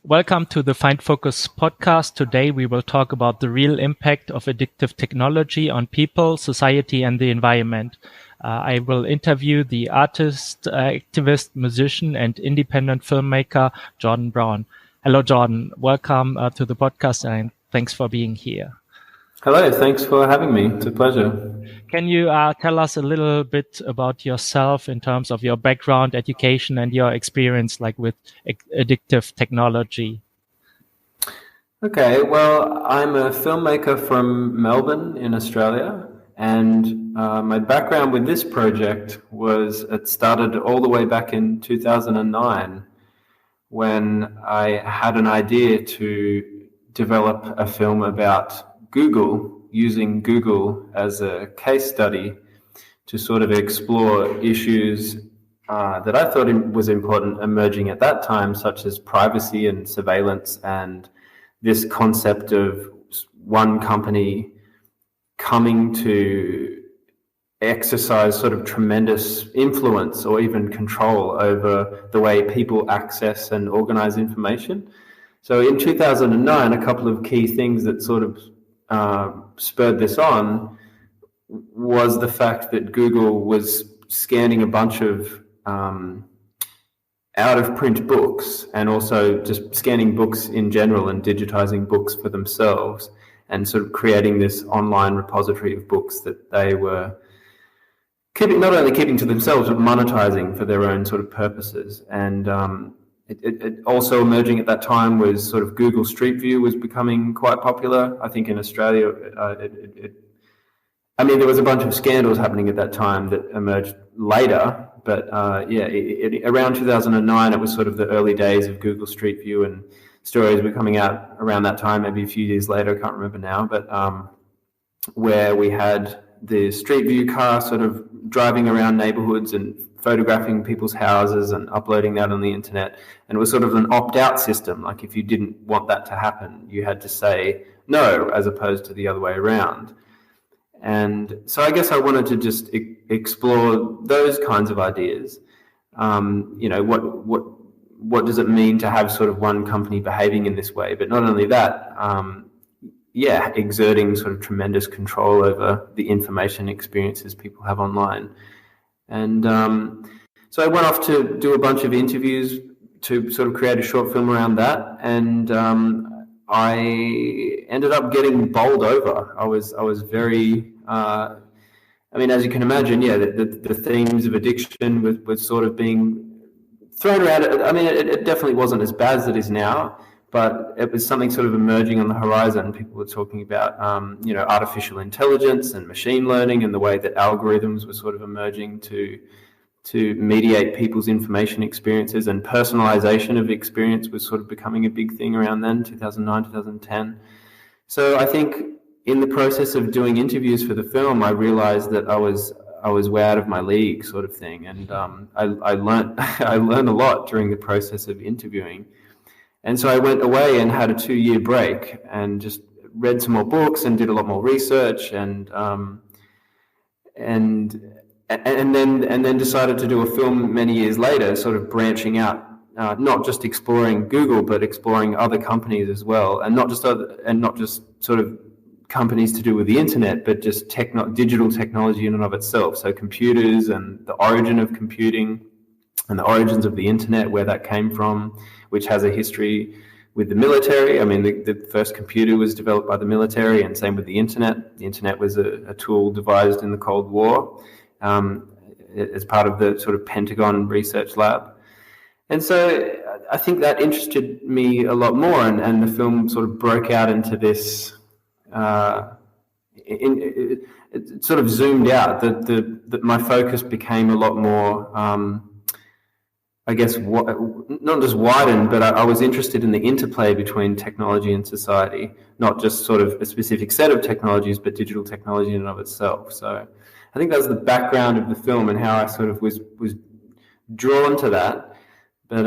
Welcome to the Find Focus podcast. Today we will talk about the real impact of addictive technology on people, society, and the environment. I will interview the artist, activist, musician, and independent filmmaker, Jordan Brown. Hello, Jordan. Welcome to the podcast, and thanks for being here. Hello, thanks for having me. It's a pleasure. Can you tell us a little bit about yourself in terms of your background, education, and your experience with addictive technology? Okay, well, I'm a filmmaker from Melbourne in Australia, and my background with this project it started all the way back in 2009 when I had an idea to develop a film about Google, using Google as a case study to sort of explore issues that I thought was important emerging at that time, such as privacy and surveillance and this concept of one company coming to exercise sort of tremendous influence or even control over the way people access and organize information. So in 2009, a couple of key things that sort of spurred this on was the fact that Google was scanning a bunch of out-of-print books and also just scanning books in general and digitizing books for themselves and sort of creating this online repository of books that they were not only keeping to themselves but monetizing for their own sort of purposes. And it also emerging at that time was sort of Google Street View was becoming quite popular. I think in Australia, there was a bunch of scandals happening at that time that emerged later. But around 2009, it was sort of the early days of Google Street View, and stories were coming out around that time, maybe a few years later, I can't remember now, but where we had the Street View car sort of driving around neighborhoods and photographing people's houses and uploading that on the internet. And it was sort of an opt-out system. Like if you didn't want that to happen, you had to say no, as opposed to the other way around. And so I guess I wanted to just explore those kinds of ideas. What does it mean to have sort of one company behaving in this way? But not only that, exerting sort of tremendous control over the information experiences people have online. And so I went off to do a bunch of interviews to sort of create a short film around that. And I ended up getting bowled over. I was very, as you can imagine, the themes of addiction was sort of being thrown around. It definitely wasn't as bad as it is now, but it was something sort of emerging on the horizon. People were talking about, artificial intelligence and machine learning and the way that algorithms were sort of emerging to mediate people's information experiences, and personalization of experience was sort of becoming a big thing around then, 2009, 2010. So I think in the process of doing interviews for the film, I realized that I was way out of my league sort of thing. And I learned a lot during the process of interviewing. And so I went away and had a 2-year break and just read some more books and did a lot more research and then decided to do a film many years later, sort of branching out, not just exploring Google, but exploring other companies as well, and not just sort of companies to do with the internet, but just digital technology in and of itself. So computers and the origin of computing and the origins of the internet, where that came from, which has a history with the military. The first computer was developed by the military, and same with the internet. The internet was a tool devised in the Cold War as part of the sort of Pentagon research lab. And so I think that interested me a lot more, and the film sort of broke out into this, it sort of zoomed out, that my focus became a lot more, not just widened, but I was interested in the interplay between technology and society, not just sort of a specific set of technologies, but digital technology in and of itself. So I think that's the background of the film and how I sort of was drawn to that. But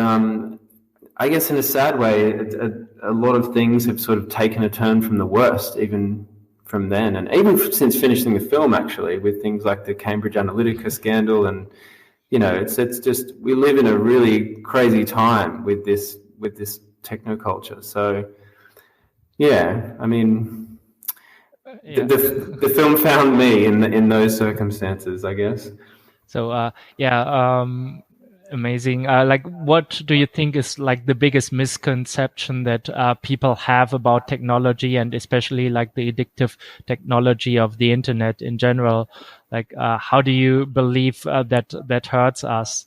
I guess in a sad way, a lot of things have sort of taken a turn from the worst, even from then, and even since finishing the film, actually, with things like the Cambridge Analytica scandal. And it's just, we live in a really crazy time with this techno culture. So yeah, I mean, the film found me in those circumstances, I guess. So amazing. Like, what do you think is like the biggest misconception that people have about technology, and especially like the addictive technology of the internet in general? Like, how do you believe that hurts us?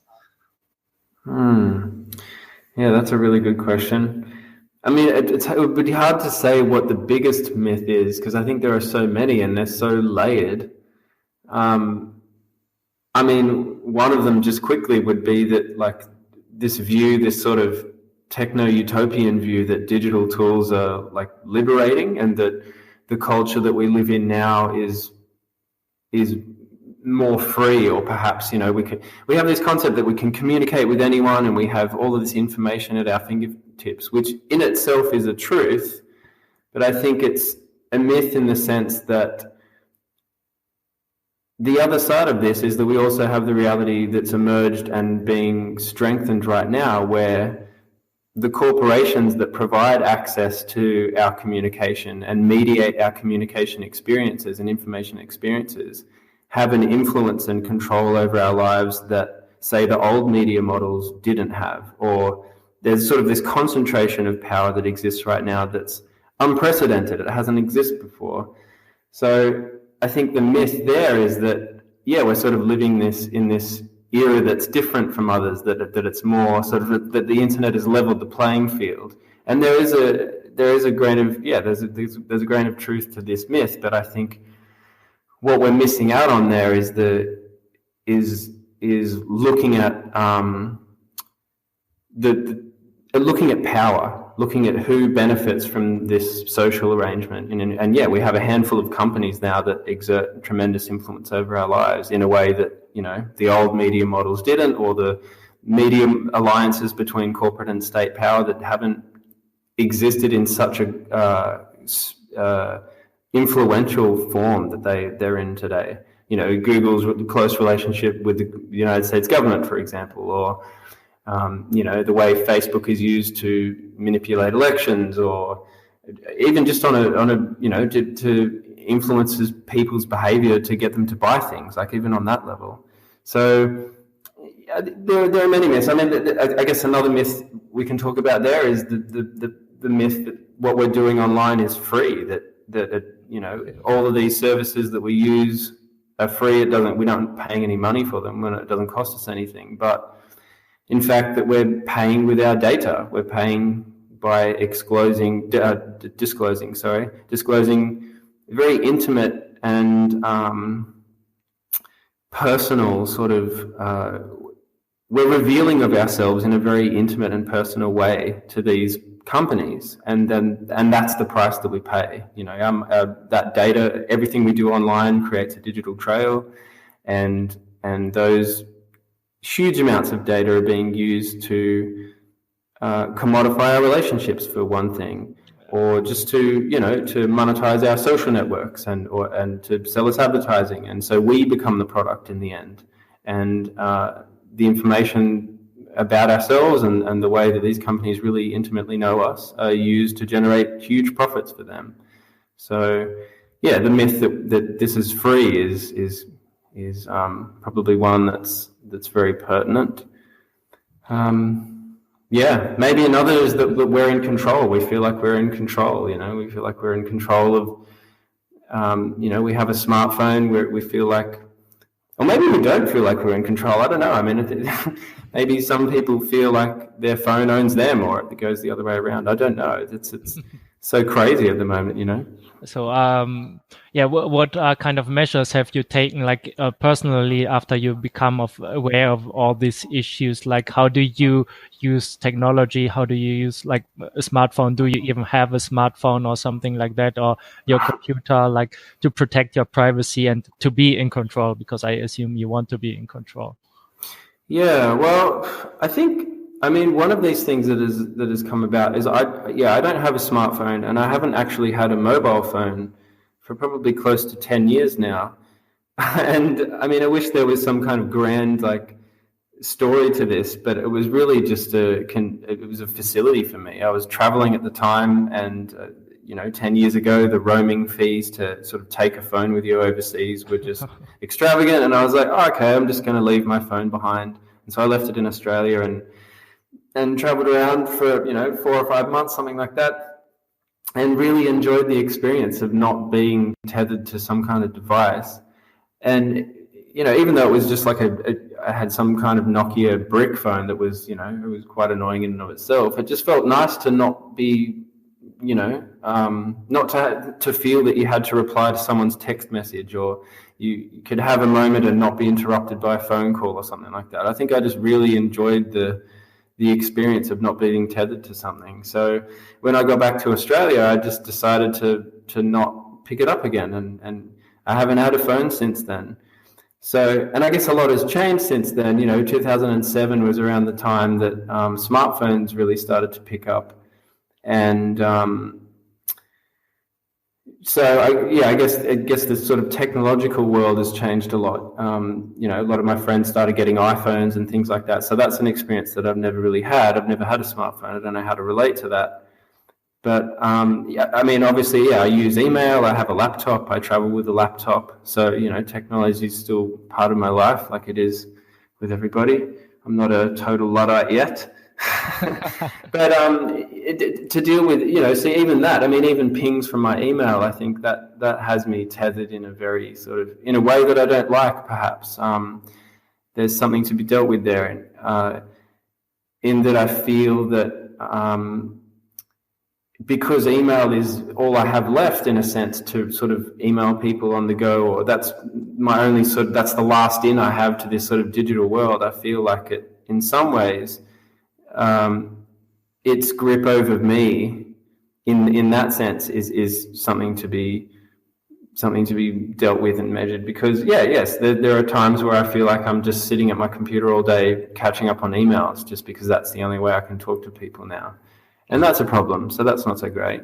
Yeah, that's a really good question. I mean, it would be hard to say what the biggest myth is, because I think there are so many and they're so layered. I mean, one of them just quickly would be that, like, this view, this sort of techno-utopian view that digital tools are like liberating, and that the culture that we live in now is more free, or perhaps, we have this concept that we can communicate with anyone and we have all of this information at our fingertips, which in itself is a truth, but I think it's a myth in the sense that the other side of this is that we also have the reality that's emerged and being strengthened right now, where the corporations that provide access to our communication and mediate our communication experiences and information experiences have an influence and control over our lives that, say, the old media models didn't have. Or there's sort of this concentration of power that exists right now that's unprecedented. It hasn't existed before. So I think the myth there is that, yeah, we're sort of living in this era that's different from others, that it's more sort of that the internet has leveled the playing field. And there is a grain of there's a grain of truth to this myth, but I think what we're missing out on there is looking at looking at power, looking at who benefits from this social arrangement. And yeah, we have a handful of companies now that exert tremendous influence over our lives in a way that, the old media models didn't, or the media alliances between corporate and state power that haven't existed in such a influential form that they're in today. Google's close relationship with the United States government, for example, or the way Facebook is used to manipulate elections, or even just to influences people's behavior to get them to buy things, like even on that level. So there are many myths. I mean, I guess another myth we can talk about there is the myth that what we're doing online is free, that all of these services that we use are free. We're not paying any money for them when it doesn't cost us anything. But in fact, that we're paying with our data. We're paying by disclosing very intimate and personal sort of. We're revealing of ourselves in a very intimate and personal way to these companies, and that's the price that we pay. That data, everything we do online creates a digital trail, and those huge amounts of data are being used to commodify our relationships, for one thing, or just to monetize our social networks and to sell us advertising, and so we become the product in the end, and the information about ourselves and the way that these companies really intimately know us are used to generate huge profits for them. So yeah, the myth that this is free is probably one that's very pertinent. Maybe another is that we're in control. We feel like we're in control. We feel like we're in control of. We have a smartphone where we feel like, or maybe we don't feel like we're in control. I don't know. I mean, maybe some people feel like their phone owns them, or it goes the other way around. I don't know. It's so crazy at the moment, So, what kind of measures have you taken, like personally, after you become aware of all these issues? Like, how do you use technology? How do you use like a smartphone? Do you even have a smartphone or something like that, or your computer, like to protect your privacy and to be in control? Because I assume you want to be in control. Yeah, well, I mean, one of these things that has come about is I don't have a smartphone, and I haven't actually had a mobile phone for probably close to 10 years now. And I mean, I wish there was some kind of grand, like, story to this, but it was really just it was a facility for me. I was traveling at the time, and 10 years ago, the roaming fees to sort of take a phone with you overseas were just extravagant. And I was like, oh, okay, I'm just going to leave my phone behind. And so I left it in Australia and traveled around for 4 or 5 months, something like that, and really enjoyed the experience of not being tethered to some kind of device. And even though it was just like I had some kind of Nokia brick phone that was, it was quite annoying in and of itself. It just felt nice to not be, not to feel that you had to reply to someone's text message, or you could have a moment and not be interrupted by a phone call or something like that. I think I just really enjoyed the experience of not being tethered to something. So when I got back to Australia, I just decided to not pick it up again, and I haven't had a phone since then. So, and I guess a lot has changed since then. 2007 was around the time that smartphones really started to pick up. And so, I guess the sort of technological world has changed a lot. A lot of my friends started getting iPhones and things like that. So that's an experience that I've never really had. I've never had a smartphone. I don't know how to relate to that. But obviously, I use email. I have a laptop. I travel with a laptop. So, technology is still part of my life, like it is with everybody. I'm not a total Luddite yet. But to deal with, see, even that, even pings from my email, I think that has me tethered in a very in a way that I don't like, perhaps. There's something to be dealt with there, in that I feel that because email is all I have left, in a sense, to sort of email people on the go, or that's my only that's the last in I have to this sort of digital world. I feel like it, in some ways, its grip over me in that sense is something to be dealt with and measured. Because there are times where I feel like I'm just sitting at my computer all day catching up on emails, just because that's the only way I can talk to people now. And that's a problem, so that's not so great.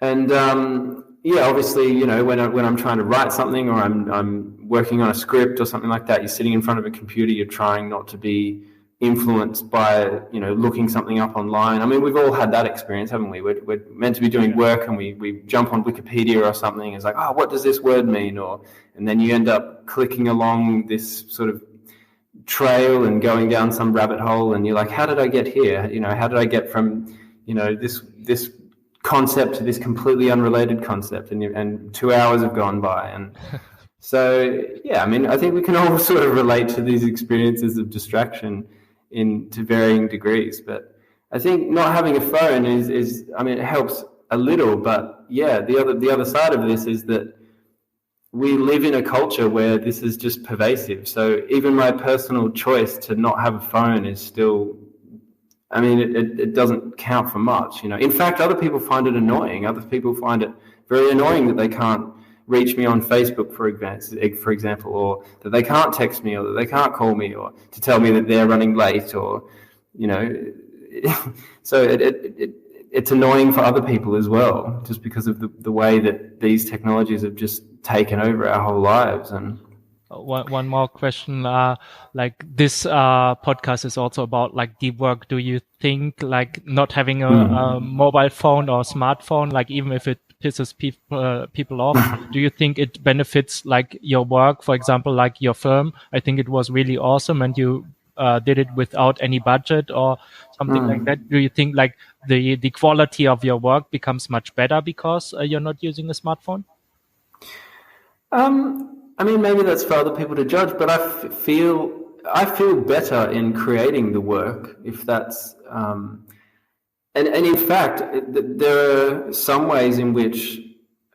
And obviously, when I'm trying to write something, or I'm working on a script or something like that, you're sitting in front of a computer, you're trying not to be influenced by looking something up online. We've all had that experience, haven't we? We're meant to be doing work, and we jump on Wikipedia or something. It's like, oh, what does this word mean? And then you end up clicking along this sort of trail and going down some rabbit hole, and you're like, how did I get here? How did I get from this concept to this completely unrelated concept? And 2 hours have gone by. And so I think we can all sort of relate to these experiences of distraction to varying degrees. But I think not having a phone is it helps a little, but the other side of this is that we live in a culture where this is just pervasive. So even my personal choice to not have a phone is still, it doesn't count for much. In fact, other people find it annoying. Other people find it very annoying that they can't reach me on Facebook, for example, or that they can't text me, or that they can't call me, or to tell me that they're running late, or, so it's annoying for other people as well, just because of the way that these technologies have just taken over our whole lives. And one more question, like this podcast is also about like deep work. Do you think like not having a mobile phone or smartphone, like even if it pisses people off, do you think it benefits like your work? For example, like your film, I think it was really awesome, and you did it without any budget or something like that. Do you think like the quality of your work becomes much better because you're not using a smartphone? Maybe that's for other people to judge, but I feel better in creating the work, if that's and in fact, there are some ways in which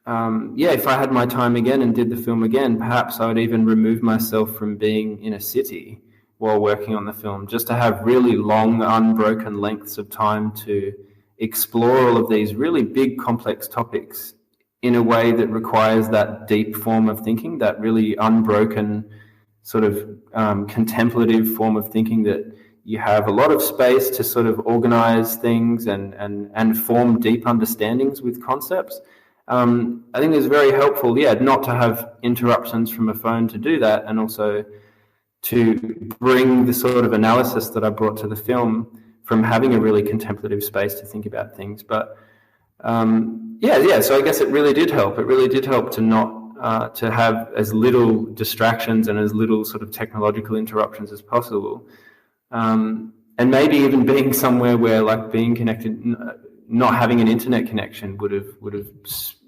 if I had my time again and did the film again, perhaps I would even remove myself from being in a city while working on the film, just to have really long, unbroken lengths of time to explore all of these really big, complex topics in a way that requires that deep form of thinking, that really unbroken sort of contemplative form of thinking, that you have a lot of space to sort of organize things and form deep understandings with concepts. I think it's very helpful, not to have interruptions from a phone to do that, and also to bring the sort of analysis that I brought to the film from having a really contemplative space to think about things. But so I guess it really did help. It really did help to not to have as little distractions and as little sort of technological interruptions as possible. And maybe even being somewhere where, like, being connected, not having an internet connection would have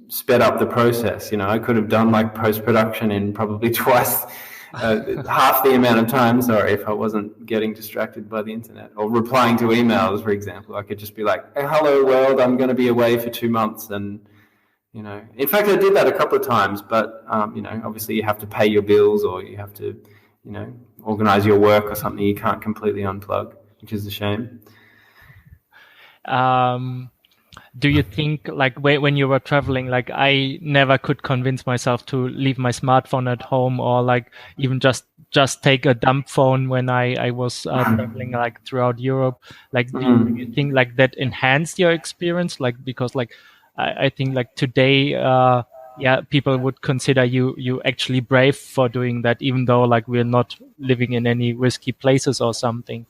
sped up the process. I could have done like post-production in probably twice, half the amount of time, if I wasn't getting distracted by the internet or replying to emails, for example. I could just be like, hey, hello world, I'm going to be away for 2 months. And, in fact, I did that a couple of times, but, obviously you have to pay your bills, or you have to, organize your work or something. You can't completely unplug, which is a shame. Do you think, like, when you were traveling, like, I never could convince myself to leave my smartphone at home, or like even just take a dumb phone when I was traveling, like, throughout Europe? Like, do you think like that enhanced your experience? Like, because like I think like today, people would consider you actually brave for doing that, even though like we're not living in any risky places or something.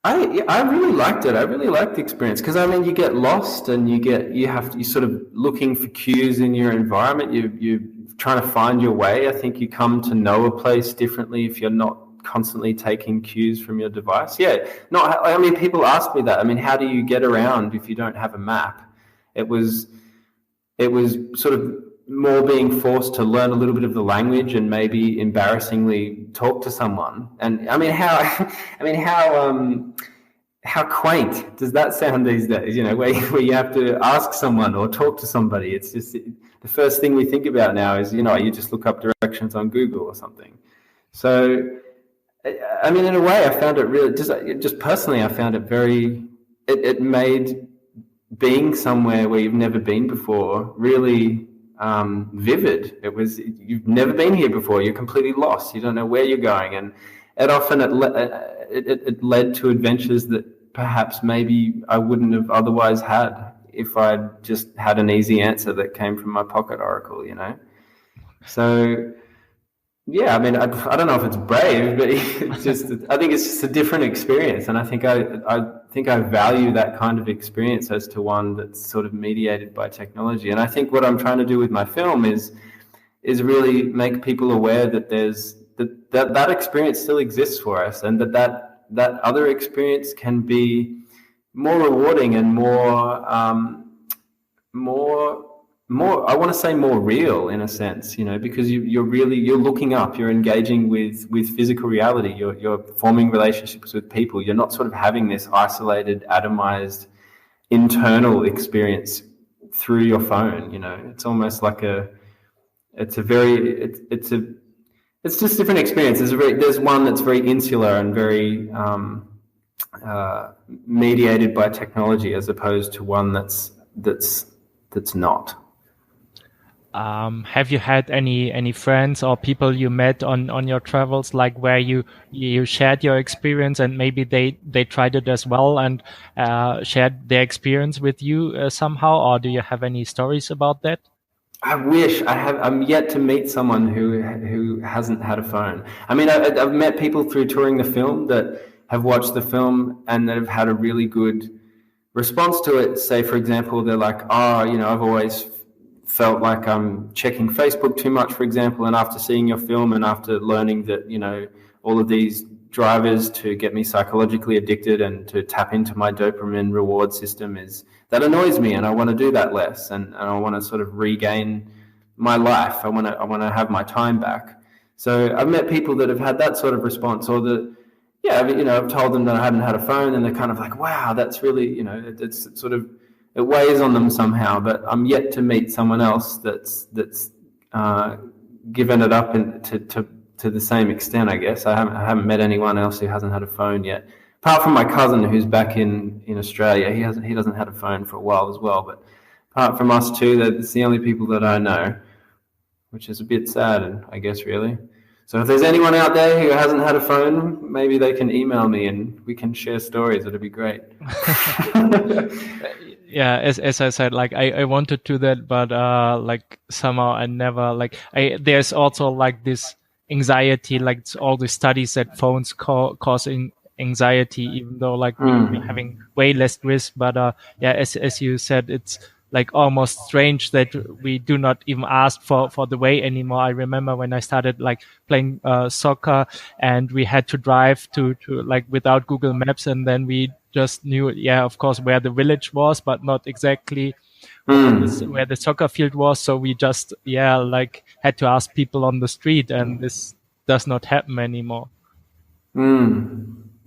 I really liked it. I really liked the experience, because you get lost, and you sort of looking for cues in your environment. You're trying to find your way. I think you come to know a place differently if you're not constantly taking cues from your device. People ask me that. How do you get around if you don't have a map? It was sort of more being forced to learn a little bit of the language and maybe embarrassingly talk to someone. And how quaint does that sound these days? Where you have to ask someone or talk to somebody. It's just the first thing we think about now is you just look up directions on Google or something. So in a way, I found it really just personally. I found it very. It made being somewhere where you've never been before really vivid. It was, you've never been here before, you're completely lost, you don't know where you're going, and it led to adventures that perhaps maybe I wouldn't have otherwise had if I'd just had an easy answer that came from my pocket oracle. So I don't know if it's brave, but I think it's just a different experience, and I think I value that kind of experience as to one that's sort of mediated by technology. And I think what I'm trying to do with my film is really make people aware that that experience still exists for us, and that other experience can be more rewarding and more I want to say more real, in a sense, because you're looking up, you're engaging with physical reality, you're forming relationships with people. You're not sort of having this isolated, atomized internal experience through your phone. It's almost like it's just a different experience. There's one that's very insular and very mediated by technology, as opposed to one that's not. Have you had any friends or people you met on your travels, like where you shared your experience and maybe they tried it as well and shared their experience with you somehow? Or do you have any stories about that? I wish I have. I'm yet to meet someone who hasn't had a phone. I've met people through touring the film that have watched the film and that have had a really good response to it. Say, for example, they're like, I've always felt like I'm checking Facebook too much, for example, and after seeing your film and after learning that, all of these drivers to get me psychologically addicted and to tap into my dopamine reward system, that annoys me, and I want to do that less, and I want to sort of regain my life. I want to have my time back. So I've met people that have had that sort of response, or that, I've told them that I hadn't had a phone, and they're kind of like, wow, that's really, it's sort of, it weighs on them somehow. But I'm yet to meet someone else that's given it up to the same extent, I guess. I haven't met anyone else who hasn't had a phone yet, apart from my cousin who's back in Australia. He doesn't have a phone for a while as well. But apart from us two, that's the only people that I know, which is a bit sad, I guess, really. So if there's anyone out there who hasn't had a phone, maybe they can email me and we can share stories. It'd be great. Yeah, as I said, like I wanted to do that, but like somehow I never like there's also like this anxiety, like it's all the studies that phones cause anxiety, even though like we're having way less risk. But yeah, as you said, it's like almost strange that we do not even ask for the way anymore. I remember when I started like playing soccer, and we had to drive to like without Google Maps, and then we just knew, yeah, of course, where the village was, but not exactly where the soccer field was. So we just, yeah, like had to ask people on the street, and this does not happen anymore.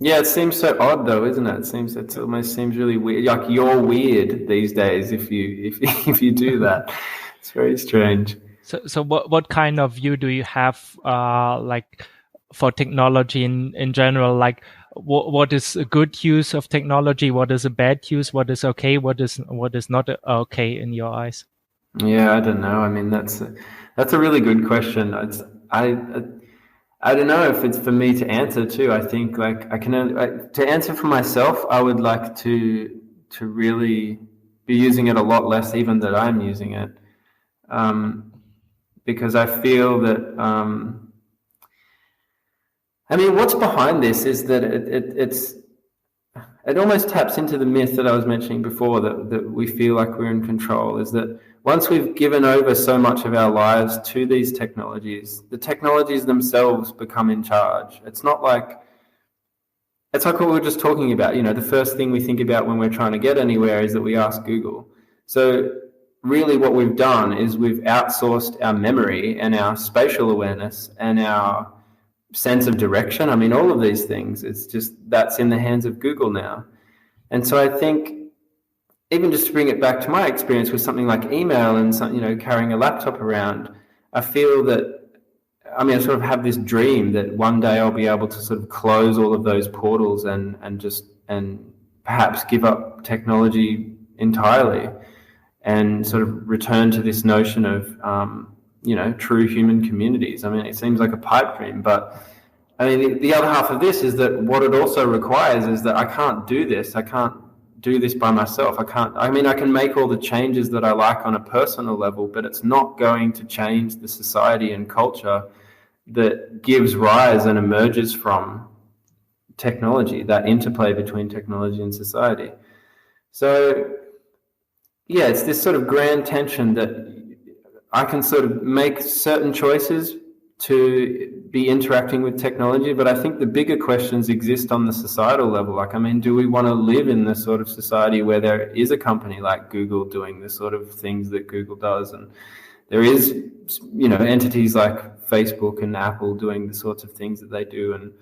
Yeah, it seems so odd though, isn't it? It almost seems really weird. Like you're weird these days if you do that. It's very strange. So what kind of view do you have like for technology in general? Like what is a good use of technology? What is a bad use? What is okay? What is not okay in your eyes? Yeah, I don't know. I mean, that's a really good question. I don't know if it's for me to answer too. I think like to answer for myself, I would like to really be using it a lot less even that I'm using it. Because I feel that, I mean, what's behind this is that it almost taps into the myth that I was mentioning before, that we feel like we're in control, is that once we've given over so much of our lives to these technologies, the technologies themselves become in charge. It's like what we were just talking about. You know, the first thing we think about when we're trying to get anywhere is that we ask Google. So really what we've done is we've outsourced our memory and our spatial awareness and our sense of direction. I mean, all of these things, it's just that's in the hands of Google now. And so I think, even just to bring it back to my experience with something like email and carrying a laptop around, I feel that, I mean, I sort of have this dream that one day I'll be able to sort of close all of those portals and perhaps give up technology entirely and sort of return to this notion of true human communities. I mean, it seems like a pipe dream, but I mean, the other half of this is that what it also requires is that I can't do this. I can't do this by myself. I can make all the changes that I like on a personal level, but it's not going to change the society and culture that gives rise and emerges from technology, that interplay between technology and society. So, yeah, it's this sort of grand tension that I can sort of make certain choices to be interacting with technology, but I think the bigger questions exist on the societal level. Like, I mean, do we want to live in the sort of society where there is a company like Google doing the sort of things that Google does, and there is, entities like Facebook and Apple doing the sorts of things that they do? And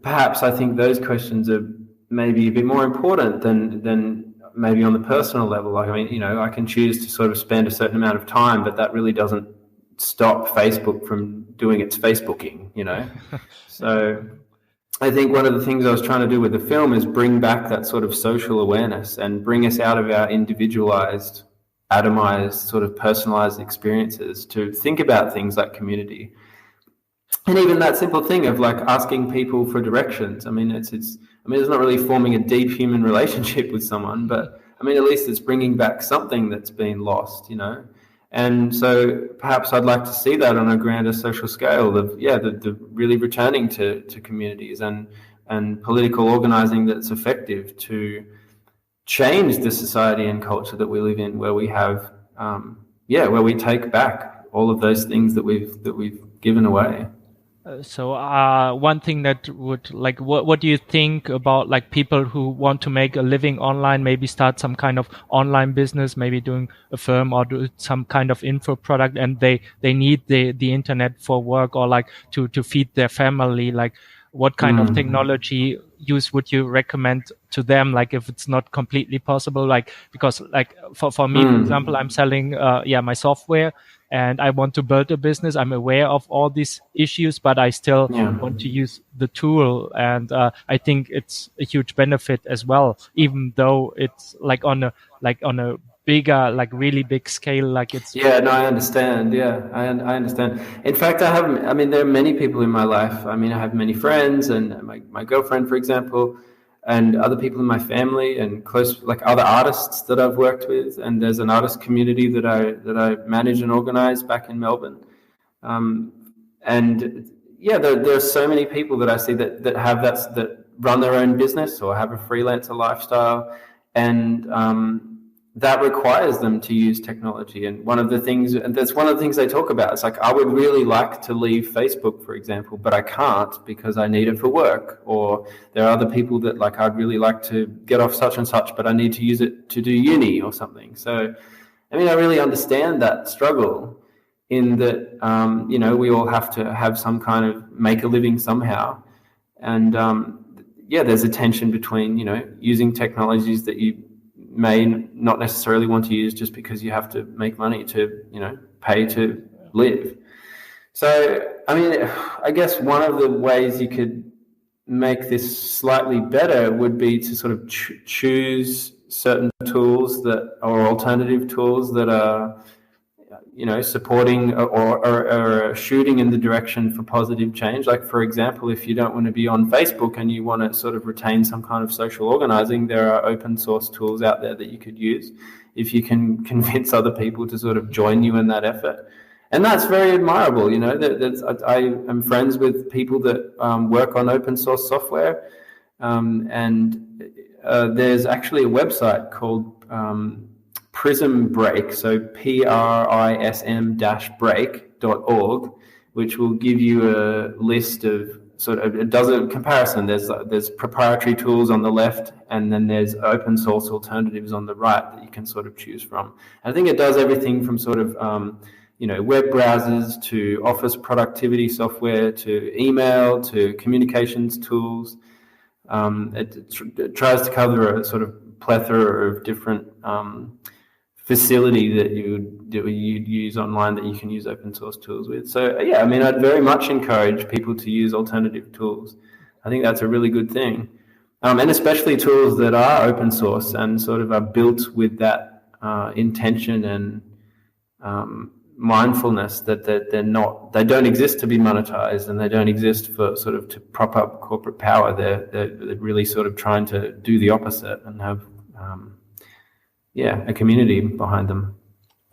perhaps I think those questions are maybe a bit more important than maybe on the personal level. Like, I mean, I can choose to sort of spend a certain amount of time, but that really doesn't stop Facebook from doing its Facebooking, So I think one of the things I was trying to do with the film is bring back that sort of social awareness and bring us out of our individualized, atomized, sort of personalized experiences to think about things like community. And even that simple thing of like asking people for directions. I mean, it's not really forming a deep human relationship with someone, but I mean, at least it's bringing back something that's been lost, And so perhaps I'd like to see that on a grander social scale of, the really returning to communities and political organizing that's effective to change the society and culture that we live in, where we have, where we take back all of those things that we've given away. So one thing that would like, what do you think about like people who want to make a living online, maybe start some kind of online business, maybe doing a firm or do some kind of info product, and they need the internet for work or like to feed their family? Like, what kind of technology use would you recommend to them? Like, if it's not completely possible, like, because like for me, for example, I'm selling my software, and I want to build a business. I'm aware of all these issues, but I still want to use the tool. And I think it's a huge benefit as well, even though it's like on a bigger, like really big scale, like it's. Yeah, no, I understand. Yeah, I understand. In fact, I mean, there are many people in my life. I mean, I have many friends and my girlfriend, for example, and other people in my family and close, like other artists that I've worked with. And there's an artist community that I manage and organize back in Melbourne. And yeah, there are so many people that I see that have that run their own business or have a freelancer lifestyle, and that requires them to use technology. And that's one of the things they talk about. It's like, I would really like to leave Facebook, for example, but I can't because I need it for work. Or there are other people that, like, I'd really like to get off such and such, but I need to use it to do uni or something. So, I mean, I really understand that struggle in that, we all have to have some kind of make a living somehow. And there's a tension between, using technologies that you may not necessarily want to use just because you have to make money to, pay to live. So, I mean, I guess one of the ways you could make this slightly better would be to sort of choose certain tools or alternative tools that are, supporting or shooting in the direction for positive change. Like, for example, if you don't want to be on Facebook and you want to sort of retain some kind of social organizing, there are open source tools out there that you could use if you can convince other people to sort of join you in that effort. And that's very admirable. I am friends with people that work on open source software, and there's actually a website called Prism Break, so prism-break.org, which will give you a list of it does a comparison. There's proprietary tools on the left, and then there's open source alternatives on the right that you can sort of choose from. And I think it does everything from sort of web browsers to office productivity software to email to communications tools. It tries to cover a sort of plethora of different facility that you'd use online that you can use open source tools with. So yeah, I mean, I'd very much encourage people to use alternative tools. I think that's a really good thing, and especially tools that are open source and sort of are built with that intention and mindfulness that they don't exist to be monetized, and they don't exist for sort of to prop up corporate power. They're really sort of trying to do the opposite and have a community behind them.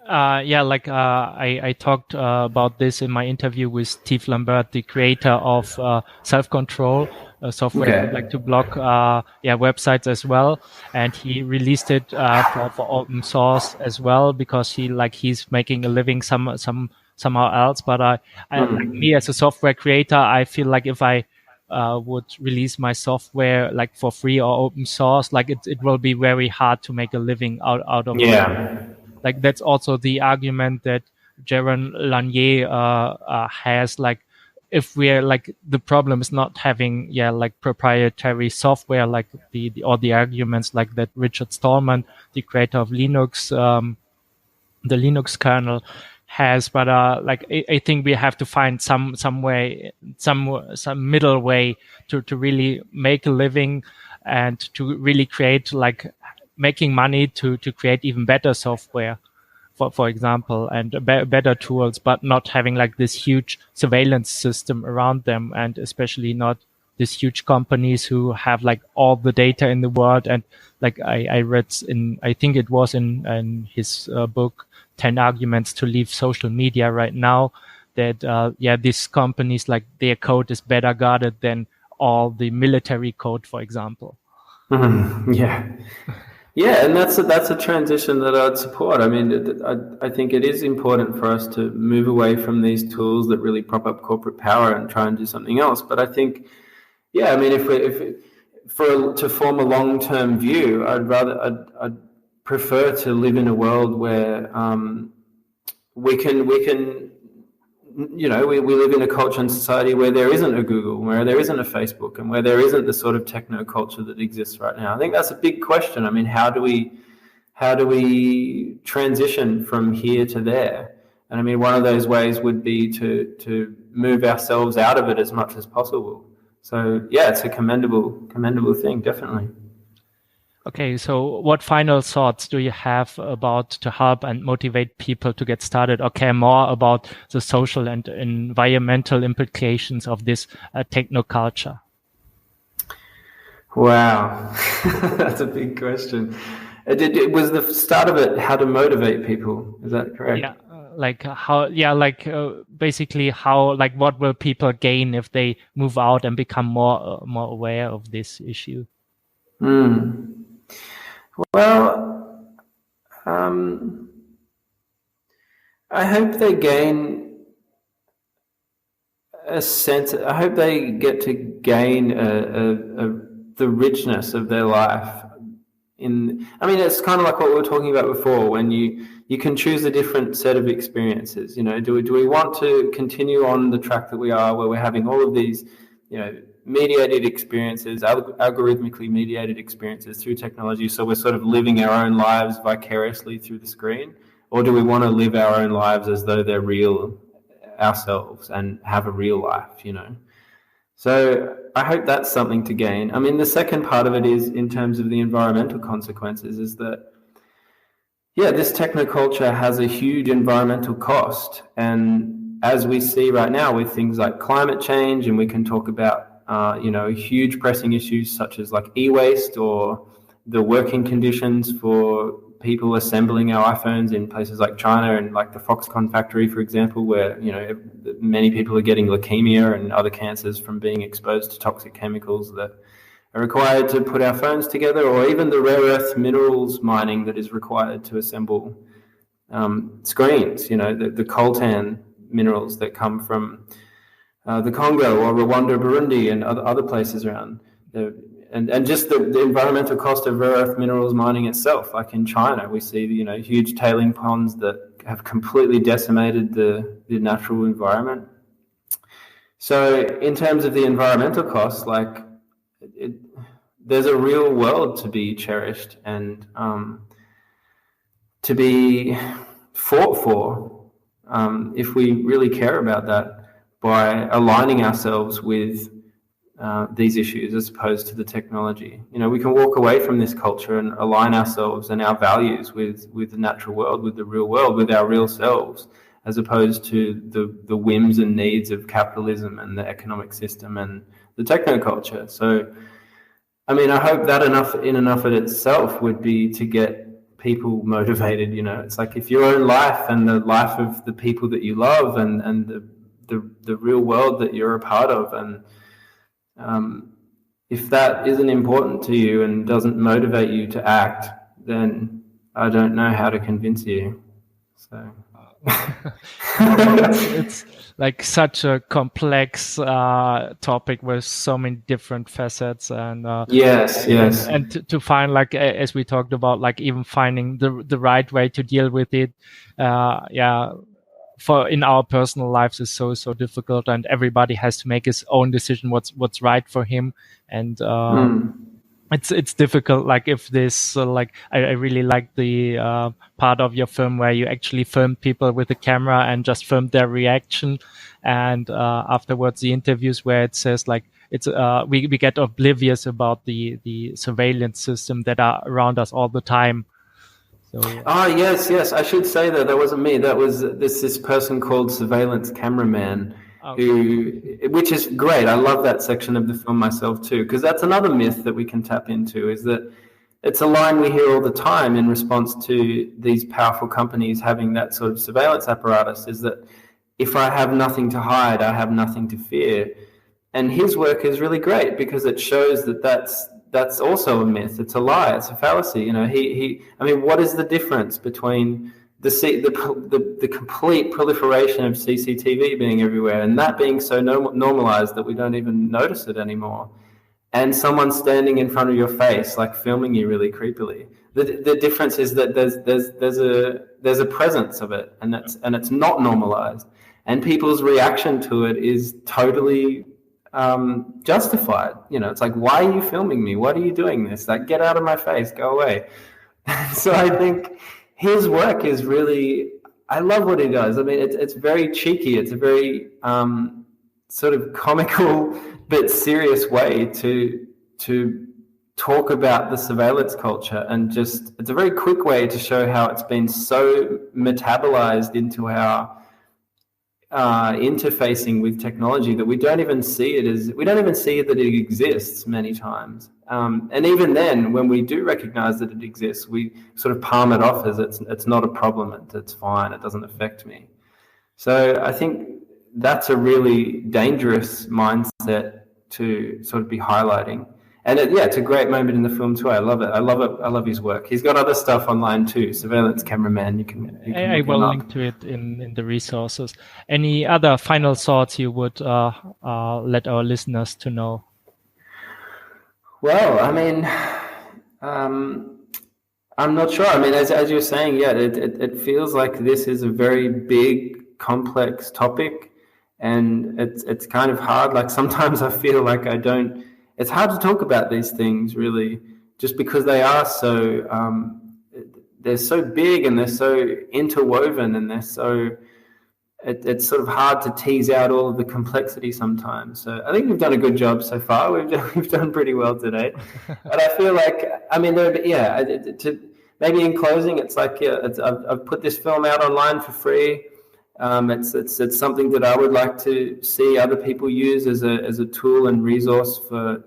I talked about this in my interview with Steve Lambert, the creator of Self-Control software, like to block websites as well, and he released it for open source as well because he's making a living somehow else. But like me as a software creator, I feel like if I would release my software like for free or open source, like it will be very hard to make a living out of it. Like that's also the argument that Jaron Lanier has, like if we're like the problem is not having like proprietary software, like the arguments like that Richard Stallman, the creator of Linux, the Linux kernel, has, but I think we have to find some middle way to really make a living and to really create like making money to create even better software, for example, and better tools, but not having like this huge surveillance system around them, and especially not these huge companies who have like all the data in the world. And like I read I think it was in his book 10 Arguments to Leave Social Media right now, that these companies, like their code is better guarded than all the military code, for example. Yeah, and that's a transition that I'd support. I mean, I think it is important for us to move away from these tools that really prop up corporate power and try and do something else. But I think, I mean, to form a long-term view, I'd prefer to live in a world where we live in a culture and society where there isn't a Google, where there isn't a Facebook, and where there isn't the sort of techno culture that exists right now. I think that's a big question. I mean, how do we transition from here to there? And I mean, one of those ways would be to move ourselves out of it as much as possible. So yeah, it's a commendable thing, definitely. Okay, so what final thoughts do you have about to help and motivate people to get started or care more about the social and environmental implications of this technoculture? Wow, that's a big question. It was the start of it how to motivate people. Is that correct? Yeah, basically how, like, what will people gain if they move out and become more aware of this issue? Well, I hope they gain a sense. I hope they get to gain the richness of their life. I mean, it's kind of like what we were talking about before. When you can choose a different set of experiences. You know, do we want to continue on the track that we are, where we're having all of these, mediated experiences, algorithmically mediated experiences through technology, so we're sort of living our own lives vicariously through the screen? Or do we want to live our own lives as though they're real ourselves and have a real life, So I hope that's something to gain. I mean, the second part of it is, in terms of the environmental consequences, is that, this technoculture has a huge environmental cost. And as we see right now with things like climate change, and we can talk about, huge pressing issues such as like e-waste, or the working conditions for people assembling our iPhones in places like China and like the Foxconn factory, for example, where, many people are getting leukemia and other cancers from being exposed to toxic chemicals that are required to put our phones together, or even the rare earth minerals mining that is required to assemble screens, the coltan minerals that come from the Congo or Rwanda, Burundi, and other places around. And just the environmental cost of rare earth minerals mining itself, like in China, we see huge tailing ponds that have completely decimated the natural environment. So in terms of the environmental costs, there's a real world to be cherished and to be fought for, if we really care about that, by aligning ourselves with these issues as opposed to the technology. We can walk away from this culture and align ourselves and our values with the natural world, with the real world, with our real selves, as opposed to the whims and needs of capitalism and the economic system and the technoculture. So, I mean, I hope that enough in itself would be to get people motivated. It's like, if your own life and the life of the people that you love and the real world that you're a part of, and if that isn't important to you and doesn't motivate you to act, then I don't know how to convince you. So it's like such a complex topic with so many different facets, and yes, and to find, like, as we talked about, like, even finding the right way to deal with it, for in our personal lives is so difficult, and everybody has to make his own decision what's right for him, and it's difficult. Like, if this I really like the part of your film where you actually filmed people with a camera and just filmed their reaction, and afterwards the interviews where it says, like, it's we get oblivious about the surveillance system that are around us all the time. So, yes. I should say that wasn't me. That was this person called Surveillance Cameraman, which is great. I love that section of the film myself too, because that's another myth that we can tap into, is that it's a line we hear all the time in response to these powerful companies having that sort of surveillance apparatus, is that if I have nothing to hide, I have nothing to fear. And his work is really great because it shows that that's also a myth. It's a lie. It's a fallacy. I mean, what is the difference between the complete proliferation of CCTV being everywhere and that being so normalized that we don't even notice it anymore, and someone standing in front of your face, like filming you really creepily? The difference is that there's a presence of it, and it's not normalized, and people's reaction to it is totally justified. It's like, why are you filming me? What are you doing this? Like, get out of my face, go away. So I think his work is really, I love what he does. I mean, it's very cheeky. It's a very sort of comical but serious way to talk about the surveillance culture, and just it's a very quick way to show how it's been so metabolized into our interfacing with technology that we don't even see that it exists many times. And even then, when we do recognize that it exists, we sort of palm it off as it's not a problem, it's fine, it doesn't affect me. So I think that's a really dangerous mindset to sort of be highlighting. And it's a great moment in the film too. I love it. I love his work. He's got other stuff online too. Surveillance cameraman. You can I will link to it in the resources. Any other final thoughts you would let our listeners to know? Well, I mean, I'm not sure. I mean, as you're saying, it feels like this is a very big, complex topic, and it's kind of hard. Like sometimes I feel like it's hard to talk about these things really, just because they are so they're so big and they're so interwoven, and it's sort of hard to tease out all of the complexity sometimes. So I think we've done a good job so far. We've done pretty well today. But I feel like, I mean, maybe in closing, it's like I've put this film out online for free. It's something that I would like to see other people use as a tool and resource for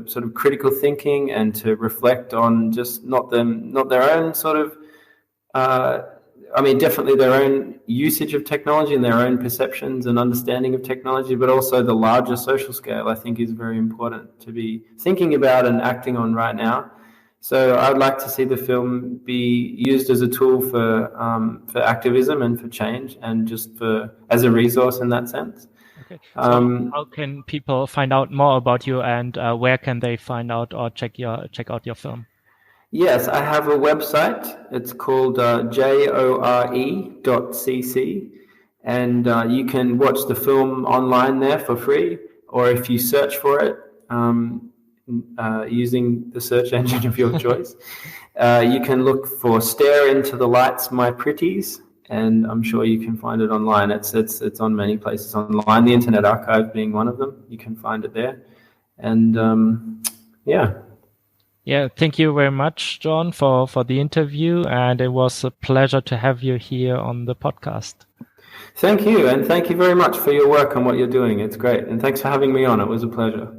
sort of critical thinking, and to reflect on just not their own sort of definitely their own usage of technology and their own perceptions and understanding of technology, but also the larger social scale, I think, is very important to be thinking about and acting on right now. So I'd like to see the film be used as a tool for activism and for change, and just as a resource in that sense. Okay. So how can people find out more about you, and where can they find out or check out your film? Yes, I have a website. It's called jore.cc, and you can watch the film online there for free, or if you search for it, using the search engine of your choice. You can look for Stare Into the Lights, My Pretties, and I'm sure you can find it online. It's on many places online, the Internet Archive being one of them. You can find it there. And Yeah, thank you very much, John, for the interview, and it was a pleasure to have you here on the podcast. Thank you, and thank you very much for your work and what you're doing. It's great, and thanks for having me on. It was a pleasure.